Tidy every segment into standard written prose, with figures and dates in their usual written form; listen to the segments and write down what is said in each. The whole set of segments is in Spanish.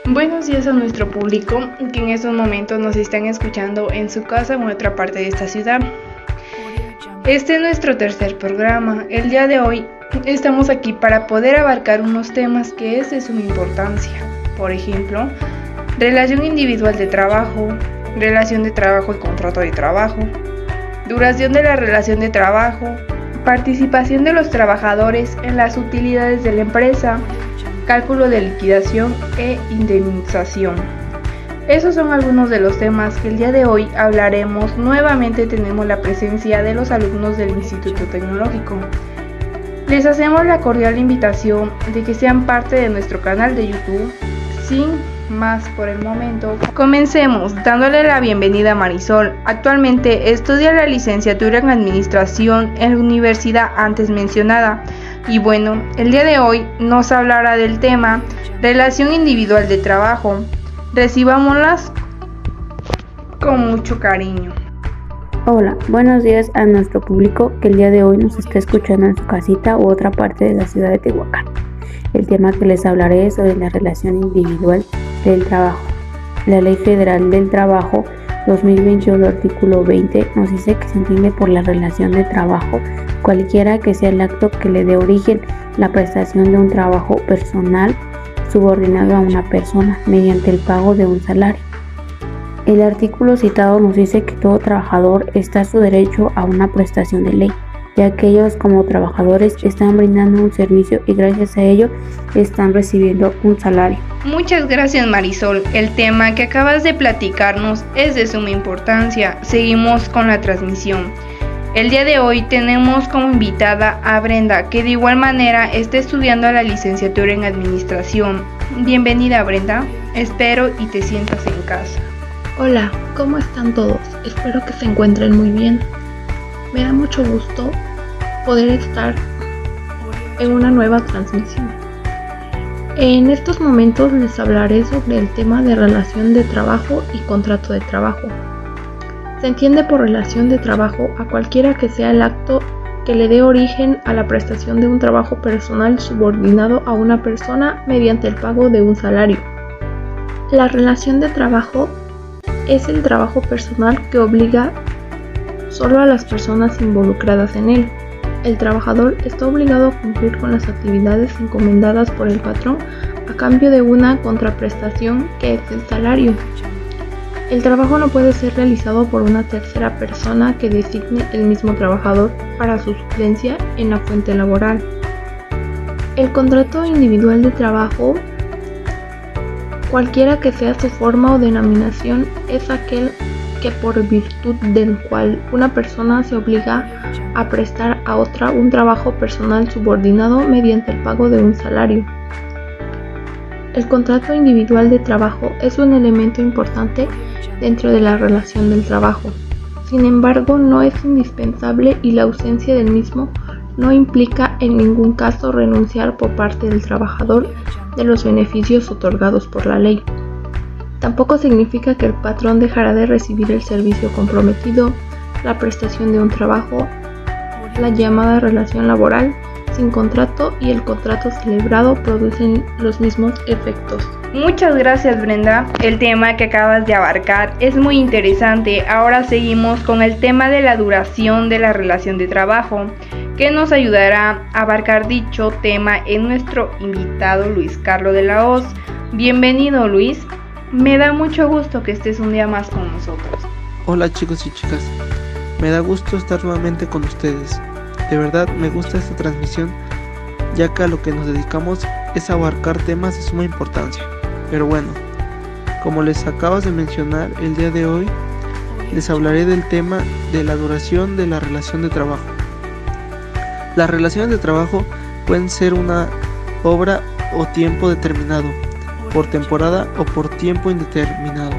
Buenos días a nuestro público que en estos momentos nos están escuchando en su casa o en otra parte de esta ciudad. Este es nuestro tercer programa. El día de hoy estamos aquí para poder abarcar unos temas que es de suma importancia. Por ejemplo, relación individual de trabajo, relación de trabajo y contrato de trabajo, duración de la relación de trabajo, participación de los trabajadores en las utilidades de la empresa, cálculo de liquidación e indemnización. Esos son algunos de los temas que el día de hoy hablaremos. Nuevamente tenemos la presencia de los alumnos del Instituto Tecnológico. Les hacemos la cordial invitación de que sean parte de nuestro canal de YouTube. Sin más por el momento, comencemos dándole la bienvenida a Marisol. Actualmente estudia la licenciatura en Administración en la universidad antes mencionada. Y bueno, el día de hoy nos hablará del tema relación individual de trabajo. Recibámoslas con mucho cariño. Hola, buenos días a nuestro público que el día de hoy nos está escuchando en su casita u otra parte de la ciudad de Tehuacán. El tema que les hablaré es sobre la relación individual del trabajo. La Ley Federal del Trabajo 2021, artículo 20, nos dice que se entiende por la relación de trabajo cualquiera que sea el acto que le dé origen la prestación de un trabajo personal subordinado a una persona mediante el pago de un salario. El artículo citado nos dice que todo trabajador está a su derecho a una prestación de ley, ya que ellos como trabajadores están brindando un servicio y gracias a ello están recibiendo un salario. Muchas gracias, Marisol. El tema que acabas de platicarnos es de suma importancia. Seguimos con la transmisión. El día de hoy tenemos como invitada a Brenda, que de igual manera está estudiando la licenciatura en Administración. Bienvenida, Brenda. Espero y te sientas en casa. Hola, ¿cómo están todos? Espero que se encuentren muy bien. Me da mucho gusto poder estar en una nueva transmisión. En estos momentos les hablaré sobre el tema de relación de trabajo y contrato de trabajo. Se entiende por relación de trabajo a cualquiera que sea el acto que le dé origen a la prestación de un trabajo personal subordinado a una persona mediante el pago de un salario. La relación de trabajo es el trabajo personal que obliga solo a las personas involucradas en él. El trabajador está obligado a cumplir con las actividades encomendadas por el patrón a cambio de una contraprestación que es el salario. El trabajo no puede ser realizado por una tercera persona que designe el mismo trabajador para su suplencia en la fuente laboral. El contrato individual de trabajo, cualquiera que sea su forma o denominación, es aquel que por virtud del cual una persona se obliga a prestar a otra un trabajo personal subordinado mediante el pago de un salario. El contrato individual de trabajo es un elemento importante dentro de la relación del trabajo. Sin embargo, no es indispensable y la ausencia del mismo no implica en ningún caso renunciar por parte del trabajador de los beneficios otorgados por la ley. Tampoco significa que el patrón dejará de recibir el servicio comprometido, la prestación de un trabajo, la llamada relación laboral sin contrato y el contrato celebrado producen los mismos efectos. Muchas gracias, Brenda. El tema que acabas de abarcar es muy interesante. Ahora seguimos con el tema de la duración de la relación de trabajo, que nos ayudará a abarcar dicho tema en nuestro invitado Luis Carlos de la Hoz. Bienvenido, Luis. Me da mucho gusto que estés un día más con nosotros. Hola chicos y chicas, me da gusto estar nuevamente con ustedes. De verdad me gusta esta transmisión, ya que a lo que nos dedicamos es abarcar temas de suma importancia. Pero bueno, como les acabas de mencionar, el día de hoy les hablaré del tema de la duración de la relación de trabajo. Las relaciones de trabajo pueden ser una obra o tiempo determinado, por temporada o por tiempo indeterminado,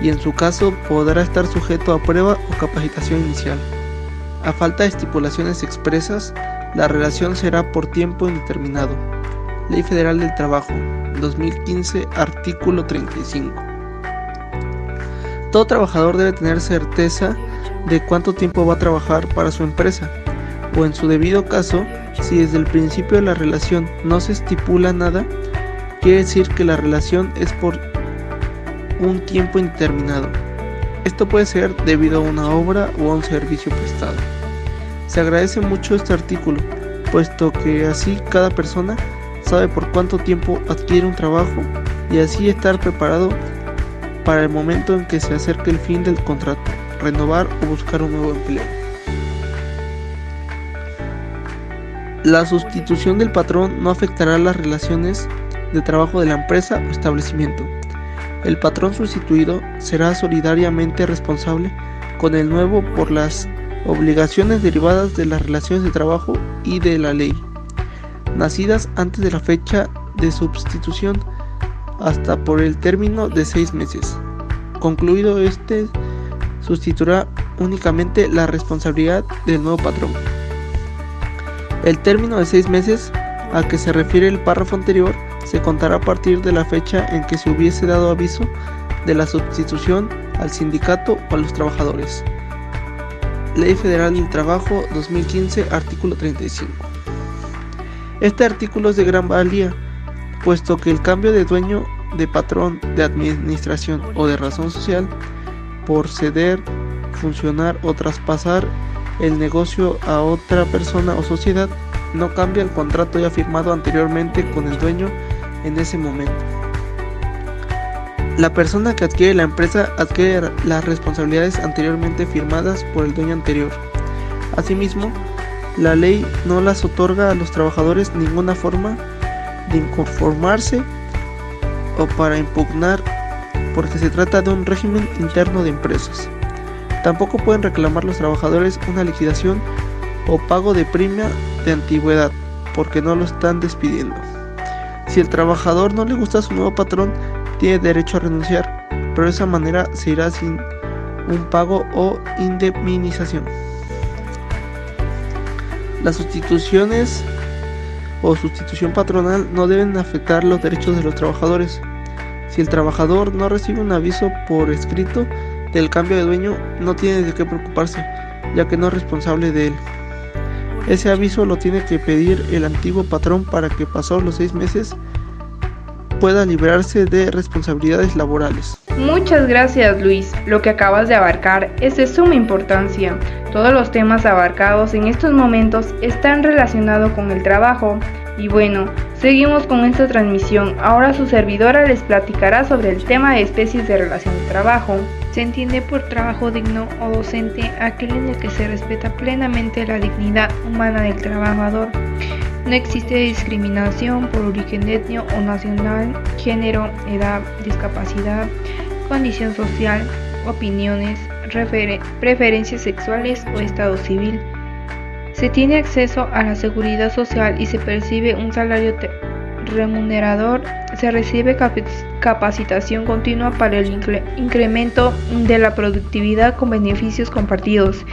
y en su caso podrá estar sujeto a prueba o capacitación inicial. A falta de estipulaciones expresas, la relación será por tiempo indeterminado. Ley Federal del Trabajo, 2015, artículo 35. Todo trabajador debe tener certeza de cuánto tiempo va a trabajar para su empresa, o en su debido caso, si desde el principio de la relación no se estipula nada, quiere decir que la relación es por un tiempo indeterminado. Esto puede ser debido a una obra o a un servicio prestado. Se agradece mucho este artículo, puesto que así cada persona sabe por cuánto tiempo adquiere un trabajo y así estar preparado para el momento en que se acerque el fin del contrato, renovar o buscar un nuevo empleo. La sustitución del patrón no afectará las relaciones de trabajo de la empresa o establecimiento. El patrón sustituido será solidariamente responsable con el nuevo por las obligaciones derivadas de las relaciones de trabajo y de la ley, nacidas antes de la fecha de sustitución hasta por el término de 6 meses. Concluido este, sustituirá únicamente la responsabilidad del nuevo patrón. El término de 6 meses a que se refiere el párrafo anterior se contará a partir de la fecha en que se hubiese dado aviso de la sustitución al sindicato o a los trabajadores. Ley Federal del Trabajo 2015, artículo 35. Este artículo es de gran valía, puesto que el cambio de dueño, de patrón, de administración o de razón social, por ceder, funcionar o traspasar el negocio a otra persona o sociedad, no cambia el contrato ya firmado anteriormente con el dueño en ese momento. La persona que adquiere la empresa adquiere las responsabilidades anteriormente firmadas por el dueño anterior. Asimismo, la ley no las otorga a los trabajadores ninguna forma de inconformarse o para impugnar, porque se trata de un régimen interno de empresas. Tampoco pueden reclamar los trabajadores una liquidación o pago de premia de antigüedad, porque no lo están despidiendo. Si el trabajador no le gusta a su nuevo patrón, tiene derecho a renunciar, pero de esa manera se irá sin un pago o indemnización. Las sustituciones o sustitución patronal no deben afectar los derechos de los trabajadores. Si el trabajador no recibe un aviso por escrito del cambio de dueño, no tiene de qué preocuparse, ya que no es responsable de él. Ese aviso lo tiene que pedir el antiguo patrón para que pasados los 6 meses pueda librarse de responsabilidades laborales. Muchas gracias, Luis. Lo que acabas de abarcar es de suma importancia. Todos los temas abarcados en estos momentos están relacionados con el trabajo. Y bueno, seguimos con esta transmisión. Ahora su servidora les platicará sobre el tema de especies de relación de trabajo. Se entiende por trabajo digno o docente aquel en el que se respeta plenamente la dignidad humana del trabajador. No existe discriminación por origen étnico o nacional, género, edad, discapacidad, condición social, opiniones, preferencias sexuales o estado civil. Se tiene acceso a la seguridad social y se percibe un salario remunerador. Se recibe capacitación continua para el incremento de la productividad con beneficios compartidos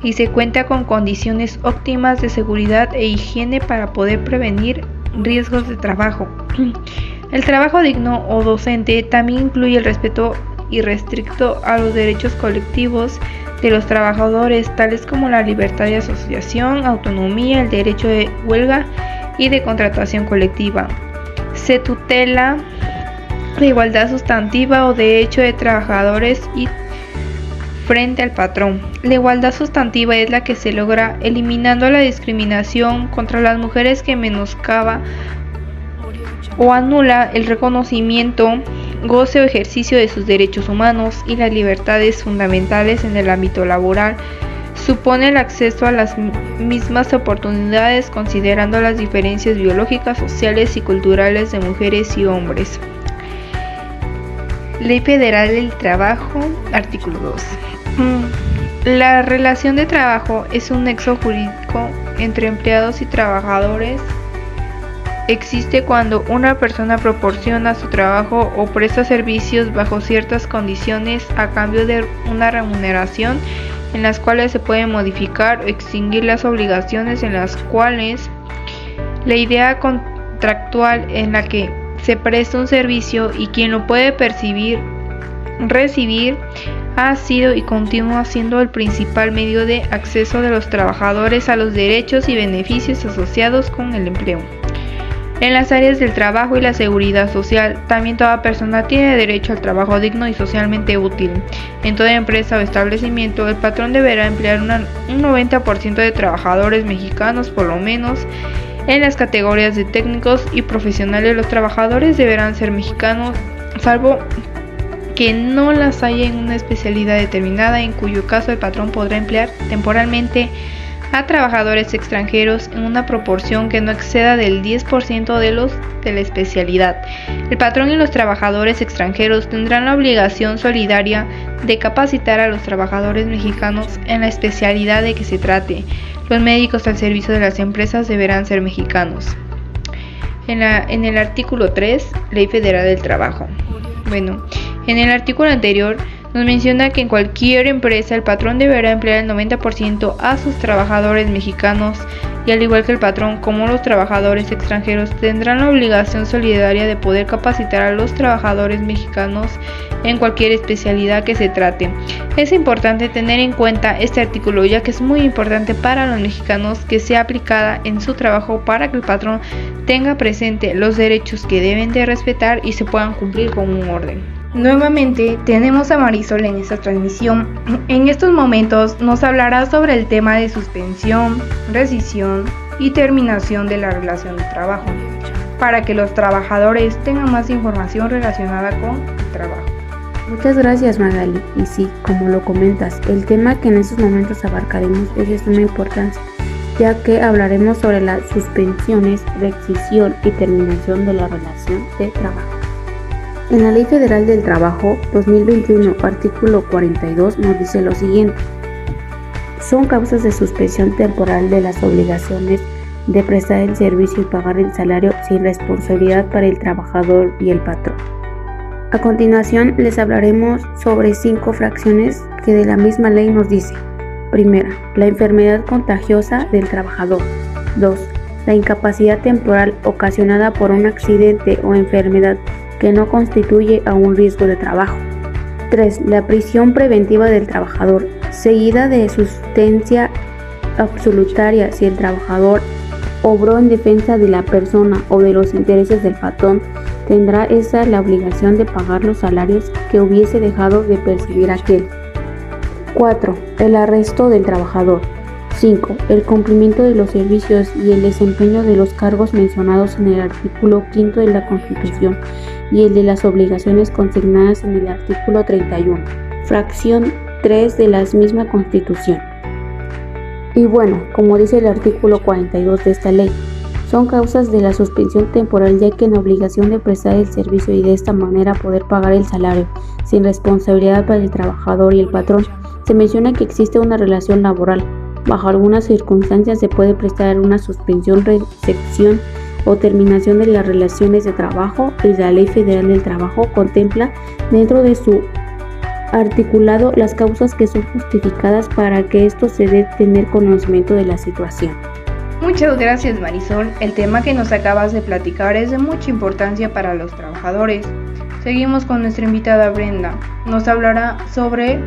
y se cuenta con condiciones óptimas de seguridad e higiene para poder prevenir riesgos de trabajo. El trabajo digno o docente también incluye el respeto irrestricto a los derechos colectivos de los trabajadores, tales como la libertad de asociación, autonomía, el derecho de huelga y de contratación colectiva. Se tutela la igualdad sustantiva o de hecho de trabajadores y frente al patrón. La igualdad sustantiva es la que se logra eliminando la discriminación contra las mujeres que menoscaba o anula el reconocimiento, goce o ejercicio de sus derechos humanos y las libertades fundamentales en el ámbito laboral. Supone el acceso a las mismas oportunidades considerando las diferencias biológicas, sociales y culturales de mujeres y hombres. Ley Federal del Trabajo, artículo 2. La relación de trabajo es un nexo jurídico entre empleados y trabajadores. Existe cuando una persona proporciona su trabajo o presta servicios bajo ciertas condiciones a cambio de una remuneración, en las cuales se pueden modificar o extinguir las obligaciones en las cuales la idea contractual en la que se presta un servicio y quien lo puede recibir ha sido y continúa siendo el principal medio de acceso de los trabajadores a los derechos y beneficios asociados con el empleo. En las áreas del trabajo y la seguridad social, también toda persona tiene derecho al trabajo digno y socialmente útil. En toda empresa o establecimiento, el patrón deberá emplear un 90% de trabajadores mexicanos por lo menos. En las categorías de técnicos y profesionales, los trabajadores deberán ser mexicanos, salvo que no las haya en una especialidad determinada, en cuyo caso el patrón podrá emplear temporalmente a trabajadores extranjeros en una proporción que no exceda del 10% de los de la especialidad. El patrón y los trabajadores extranjeros tendrán la obligación solidaria de capacitar a los trabajadores mexicanos en la especialidad de que se trate. Los médicos al servicio de las empresas deberán ser mexicanos. En el artículo 3, Ley Federal del Trabajo. En el artículo anterior nos menciona que en cualquier empresa el patrón deberá emplear el 90% a sus trabajadores mexicanos y al igual que el patrón como los trabajadores extranjeros tendrán la obligación solidaria de poder capacitar a los trabajadores mexicanos en cualquier especialidad que se trate. Es importante tener en cuenta este artículo ya que es muy importante para los mexicanos que sea aplicada en su trabajo para que el patrón tenga presente los derechos que deben de respetar y se puedan cumplir con un orden. Nuevamente tenemos a Marisol en esta transmisión. En estos momentos nos hablará sobre el tema de suspensión, rescisión y terminación de la relación de trabajo, para que los trabajadores tengan más información relacionada con el trabajo. Muchas gracias, Magali. Y sí, como lo comentas, el tema que en estos momentos abarcaremos es de suma importancia, ya que hablaremos sobre las suspensiones, rescisión y terminación de la relación de trabajo. En la Ley Federal del Trabajo 2021, artículo 42, nos dice lo siguiente. Son causas de suspensión temporal de las obligaciones de prestar el servicio y pagar el salario sin responsabilidad para el trabajador y el patrón. A continuación, les hablaremos sobre 5 fracciones que de la misma ley nos dice. Primera, la enfermedad contagiosa del trabajador. 2. La incapacidad temporal ocasionada por un accidente o enfermedad que no constituye a un riesgo de trabajo. 3. La prisión preventiva del trabajador, seguida de sustancia absolutaria si el trabajador obró en defensa de la persona o de los intereses del patrón, tendrá esa la obligación de pagar los salarios que hubiese dejado de percibir aquel. 4. El arresto del trabajador. 5. El cumplimiento de los servicios y el desempeño de los cargos mencionados en el artículo 5 de la Constitución y el de las obligaciones consignadas en el artículo 31, fracción 3 de la misma Constitución. Y bueno, como dice el artículo 42 de esta ley, son causas de la suspensión temporal ya que en la obligación de prestar el servicio y de esta manera poder pagar el salario sin responsabilidad para el trabajador y el patrón, se menciona que existe una relación laboral. Bajo algunas circunstancias se puede prestar una suspensión, rescisión o terminación de las relaciones de trabajo y la Ley Federal del Trabajo contempla dentro de su articulado las causas que son justificadas para que esto se dé tener conocimiento de la situación. Muchas gracias, Marisol. El tema que nos acabas de platicar es de mucha importancia para los trabajadores. Seguimos con nuestra invitada Brenda. Nos hablará sobre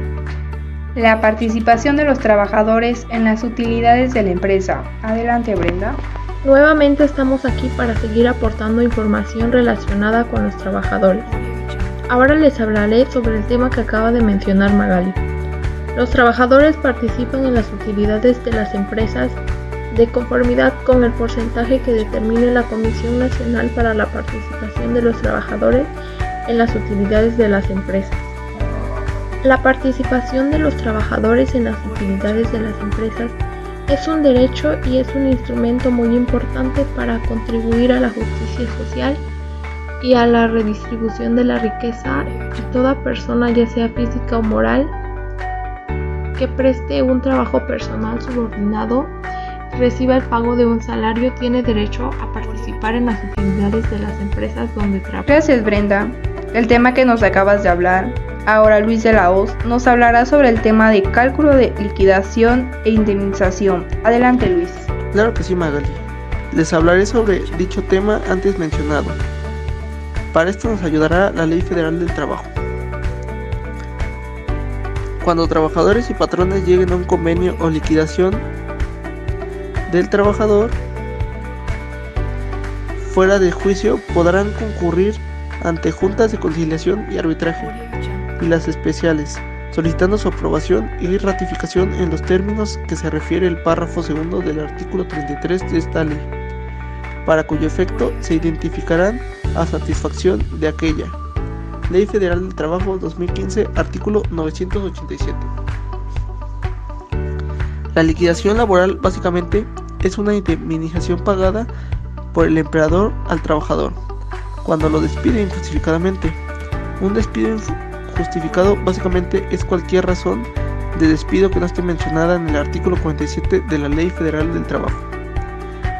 la participación de los trabajadores en las utilidades de la empresa. Adelante, Brenda. Nuevamente estamos aquí para seguir aportando información relacionada con los trabajadores. Ahora les hablaré sobre el tema que acaba de mencionar Magali. Los trabajadores participan en las utilidades de las empresas de conformidad con el porcentaje que determine la Comisión Nacional para la Participación de los Trabajadores en las Utilidades de las Empresas. La participación de los trabajadores en las utilidades de las empresas es un derecho y es un instrumento muy importante para contribuir a la justicia social y a la redistribución de la riqueza, y toda persona, ya sea física o moral, que preste un trabajo personal subordinado y reciba el pago de un salario tiene derecho a participar en las utilidades de las empresas donde trabaja. Gracias, Brenda. El tema que nos acabas de hablar. Ahora Luis de la Hoz nos hablará sobre el tema de cálculo de liquidación e indemnización. Adelante, Luis. Claro que sí, Magali. Les hablaré sobre dicho tema antes mencionado. Para esto nos ayudará la Ley Federal del Trabajo. Cuando trabajadores y patrones lleguen a un convenio o liquidación del trabajador, fuera de juicio podrán concurrir ante juntas de conciliación y arbitraje, y las especiales, solicitando su aprobación y ratificación en los términos que se refiere el párrafo segundo del artículo 33 de esta ley, para cuyo efecto se identificarán a satisfacción de aquella. Ley Federal del Trabajo 2015, artículo 987. La liquidación laboral básicamente es una indemnización pagada por el empleador al trabajador cuando lo despide injustificadamente. Un despido injustificado básicamente es cualquier razón de despido que no esté mencionada en el artículo 47 de la Ley Federal del Trabajo.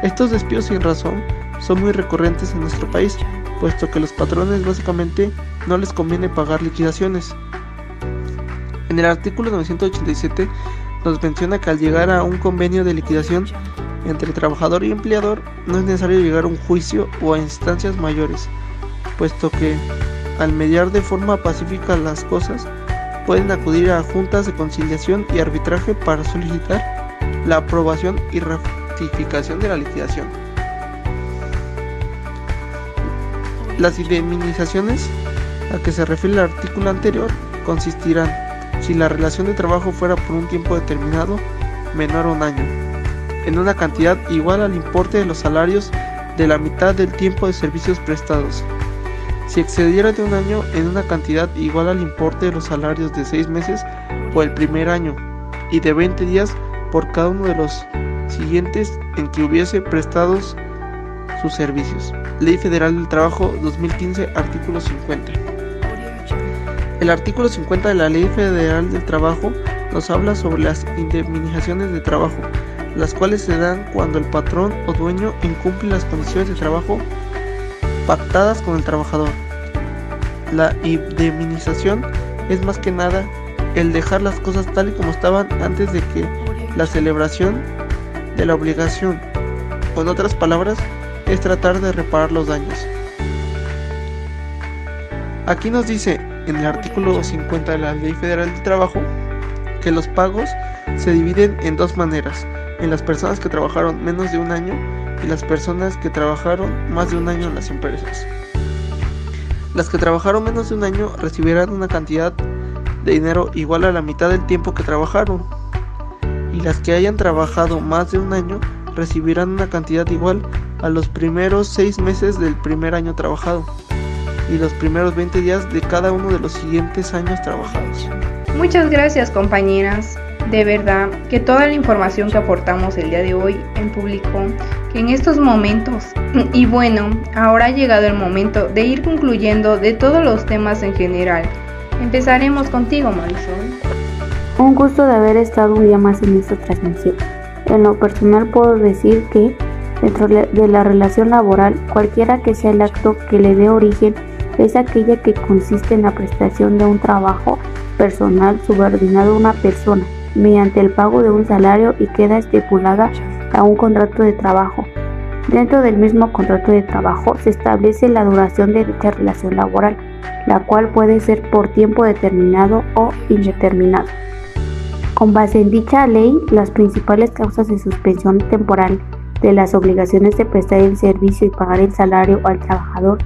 Estos despidos sin razón son muy recurrentes en nuestro país, puesto que a los patrones básicamente no les conviene pagar liquidaciones. En el artículo 987 nos menciona que al llegar a un convenio de liquidación entre trabajador y empleador no es necesario llegar a un juicio o a instancias mayores, puesto que al mediar de forma pacífica las cosas, pueden acudir a juntas de conciliación y arbitraje para solicitar la aprobación y ratificación de la liquidación. Las indemnizaciones a que se refiere el artículo anterior consistirán, si la relación de trabajo fuera por un tiempo determinado menor a un año, en una cantidad igual al importe de los salarios de la mitad del tiempo de servicios prestados. Si excediera de un año, en una cantidad igual al importe de los salarios de 6 meses por el primer año y de 20 días por cada uno de los siguientes en que hubiese prestados sus servicios. Ley Federal del Trabajo 2015, artículo 50. El artículo 50 de la Ley Federal del Trabajo nos habla sobre las indemnizaciones de trabajo, las cuales se dan cuando el patrón o dueño incumple las condiciones de trabajo pactadas con el trabajador. La indemnización es más que nada el dejar las cosas tal y como estaban antes de que la celebración de la obligación, o en otras palabras, es tratar de reparar los daños. Aquí nos dice en el artículo 50 de la Ley Federal del Trabajo que los pagos se dividen en dos maneras: en las personas que trabajaron menos de un año y las personas que trabajaron más de un año en las empresas. Las que trabajaron menos de un año recibirán una cantidad de dinero igual a la mitad del tiempo que trabajaron, y las que hayan trabajado más de un año recibirán una cantidad igual a los primeros 6 meses del primer año trabajado y los primeros 20 días de cada uno de los siguientes años trabajados. Muchas gracias, compañeras. De verdad que toda la información que aportamos el día de hoy en público, que en estos momentos, y bueno, ahora ha llegado el momento de ir concluyendo de todos los temas en general. Empezaremos contigo, Marisol. Un gusto de haber estado un día más en esta transmisión. En lo personal puedo decir que dentro de la relación laboral, cualquiera que sea el acto que le dé origen, es aquella que consiste en la prestación de un trabajo personal subordinado a una persona mediante el pago de un salario y queda estipulada a un contrato de trabajo. Dentro del mismo contrato de trabajo se establece la duración de dicha relación laboral, la cual puede ser por tiempo determinado o indeterminado. Con base en dicha ley, las principales causas de suspensión temporal de las obligaciones de prestar el servicio y pagar el salario al trabajador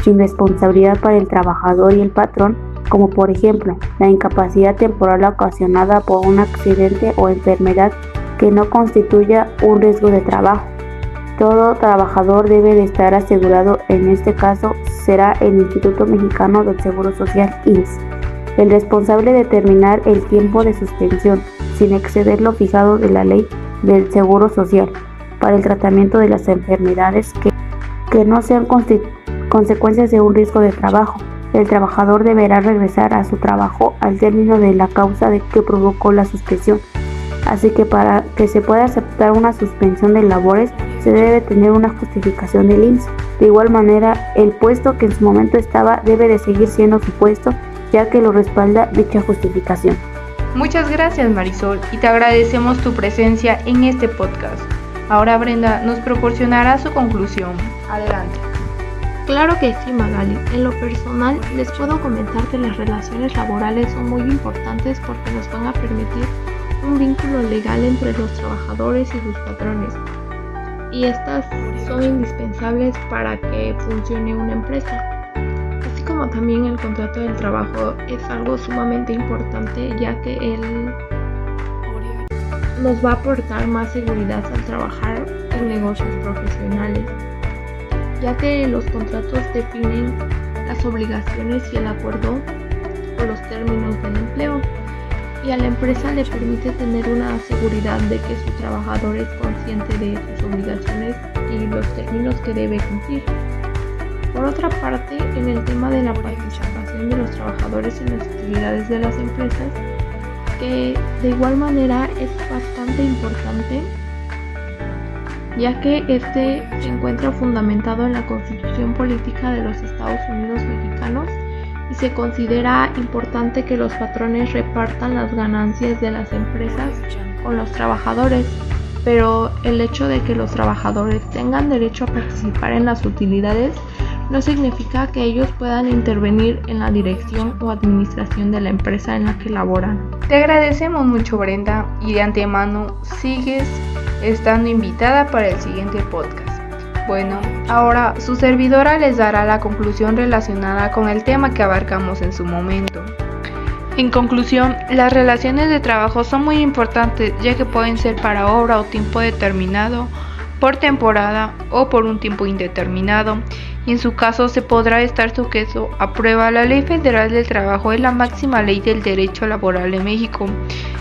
sin responsabilidad para el trabajador y el patrón, como por ejemplo la incapacidad temporal ocasionada por un accidente o enfermedad que no constituya un riesgo de trabajo. Todo trabajador debe de estar asegurado, en este caso será el Instituto Mexicano del Seguro Social, IMSS, el responsable de determinar el tiempo de suspensión, sin exceder lo fijado de la ley del Seguro Social, para el tratamiento de las enfermedades que no sean consecuencias de un riesgo de trabajo. El trabajador deberá regresar a su trabajo al término de la causa que provocó la suspensión. Así que para que se pueda aceptar una suspensión de labores, se debe tener una justificación del IMSS. De igual manera, el puesto que en su momento estaba debe de seguir siendo su puesto, ya que lo respalda dicha justificación. Muchas gracias, Marisol, y te agradecemos tu presencia en este podcast. Ahora Brenda nos proporcionará su conclusión. Adelante. Claro que sí, Magali. En lo personal, les puedo comentar que las relaciones laborales son muy importantes porque nos van a permitir un vínculo legal entre los trabajadores y sus patrones. y estas son indispensables para que funcione una empresa. Así como también el contrato del trabajo es algo sumamente importante, ya que él nos va a aportar más seguridad al trabajar en negocios profesionales, ya que los contratos definen las obligaciones y el acuerdo o los términos del empleo, y a la empresa le permite tener una seguridad de que su trabajador es consciente de sus obligaciones y los términos que debe cumplir. Por otra parte, en el tema de la participación de los trabajadores en las actividades de las empresas, que de igual manera es bastante importante, ya que este se encuentra fundamentado en la Constitución Política de los Estados Unidos Mexicanos y se considera importante que los patrones repartan las ganancias de las empresas con los trabajadores, pero el hecho de que los trabajadores tengan derecho a participar en las utilidades no significa que ellos puedan intervenir en la dirección o administración de la empresa en la que laboran. Te agradecemos mucho, Brenda, y de antemano sigues estando invitada para el siguiente podcast. Bueno, ahora su servidora les dará la conclusión relacionada con el tema que abarcamos en su momento. En conclusión, las relaciones de trabajo son muy importantes, ya que pueden ser para obra o tiempo determinado, por temporada o por un tiempo indeterminado, y en su caso se podrá estar sujeto a prueba. La Ley Federal del Trabajo es la máxima ley del derecho laboral de México,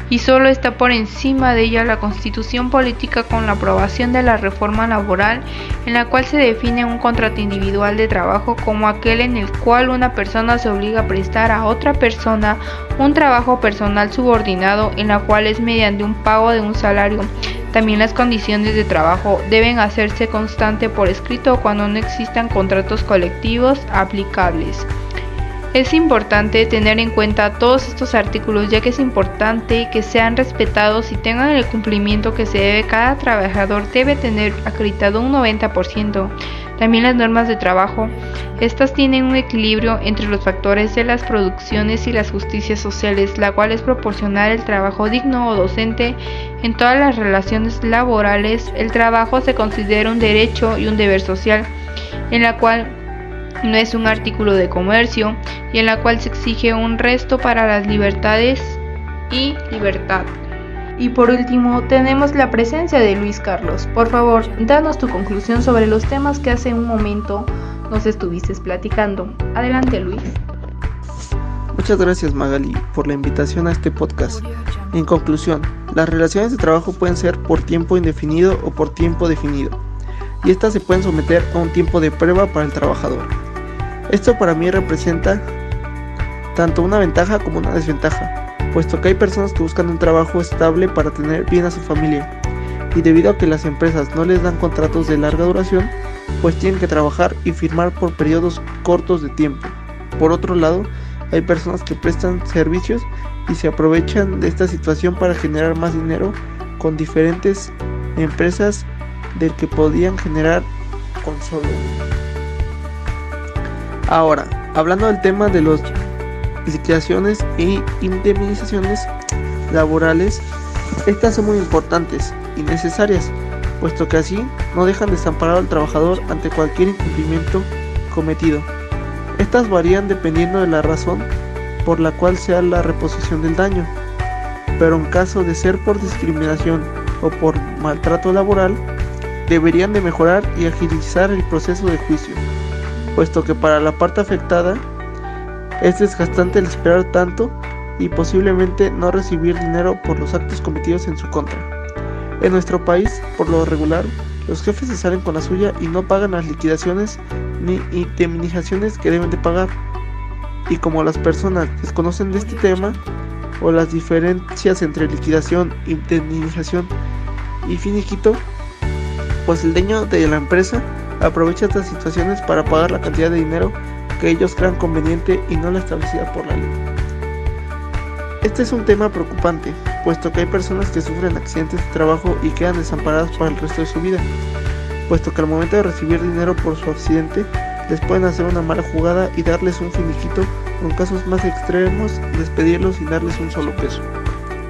y solo está por encima de ella la Constitución Política, con la aprobación de la reforma laboral, en la cual se define un contrato individual de trabajo como aquel en el cual una persona se obliga a prestar a otra persona un trabajo personal subordinado, en la cual es mediante un pago de un salario. También las condiciones de trabajo deben hacerse constante por escrito cuando no existan contratos colectivos aplicables. Es importante tener en cuenta todos estos artículos, ya que es importante que sean respetados y tengan el cumplimiento que se debe. Cada trabajador debe tener acreditado un 90%. También las normas de trabajo. Estas tienen un equilibrio entre los factores de las producciones y las justicias sociales, la cual es proporcionar el trabajo digno o docente. En todas las relaciones laborales, el trabajo se considera un derecho y un deber social, en la cual no es un artículo de comercio, y en la cual se exige un resto para las libertades y libertad. Y por último, tenemos la presencia de Luis Carlos. Por favor, danos tu conclusión sobre los temas que hace un momento nos estuviste platicando. Adelante, Luis. Muchas gracias, Magali, por la invitación a este podcast. En conclusión, las relaciones de trabajo pueden ser por tiempo indefinido o por tiempo definido, y estas se pueden someter a un tiempo de prueba para el trabajador. Esto para mí representa tanto una ventaja como una desventaja, puesto que hay personas que buscan un trabajo estable para tener bien a su familia, y debido a que las empresas no les dan contratos de larga duración, pues tienen que trabajar y firmar por periodos cortos de tiempo. Por otro lado, hay personas que prestan servicios y se aprovechan de esta situación para generar más dinero con diferentes empresas del que podían generar con solo uno. Ahora, hablando del tema de las liquidaciones e indemnizaciones laborales, estas son muy importantes y necesarias, puesto que así no dejan desamparado al trabajador ante cualquier incumplimiento cometido. Estas varían dependiendo de la razón por la cual sea la reposición del daño, pero en caso de ser por discriminación o por maltrato laboral, deberían de mejorar y agilizar el proceso de juicio, puesto que para la parte afectada es desgastante el esperar tanto y posiblemente no recibir dinero por los actos cometidos en su contra. En nuestro país, por lo regular, los jefes se salen con la suya y no pagan las liquidaciones ni indemnizaciones que deben de pagar, y como las personas desconocen de este tema o las diferencias entre liquidación, indemnización y finiquito, pues el dueño de la empresa aprovecha estas situaciones para pagar la cantidad de dinero que ellos crean conveniente y no la establecida por la ley. Este es un tema preocupante, puesto que hay personas que sufren accidentes de trabajo y quedan desamparadas para el resto de su vida, puesto que al momento de recibir dinero por su accidente les pueden hacer una mala jugada y darles un finiquito, o en casos más extremos despedirlos sin darles un solo peso.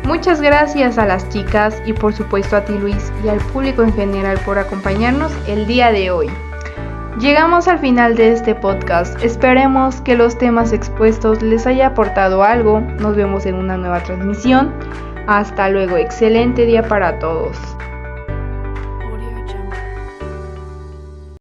Muchas gracias a las chicas y por supuesto a ti, Luis, y al público en general por acompañarnos el día de hoy. Llegamos al final de este podcast. Esperemos que los temas expuestos les haya aportado algo. Nos vemos en una nueva transmisión. Hasta luego. Excelente día para todos.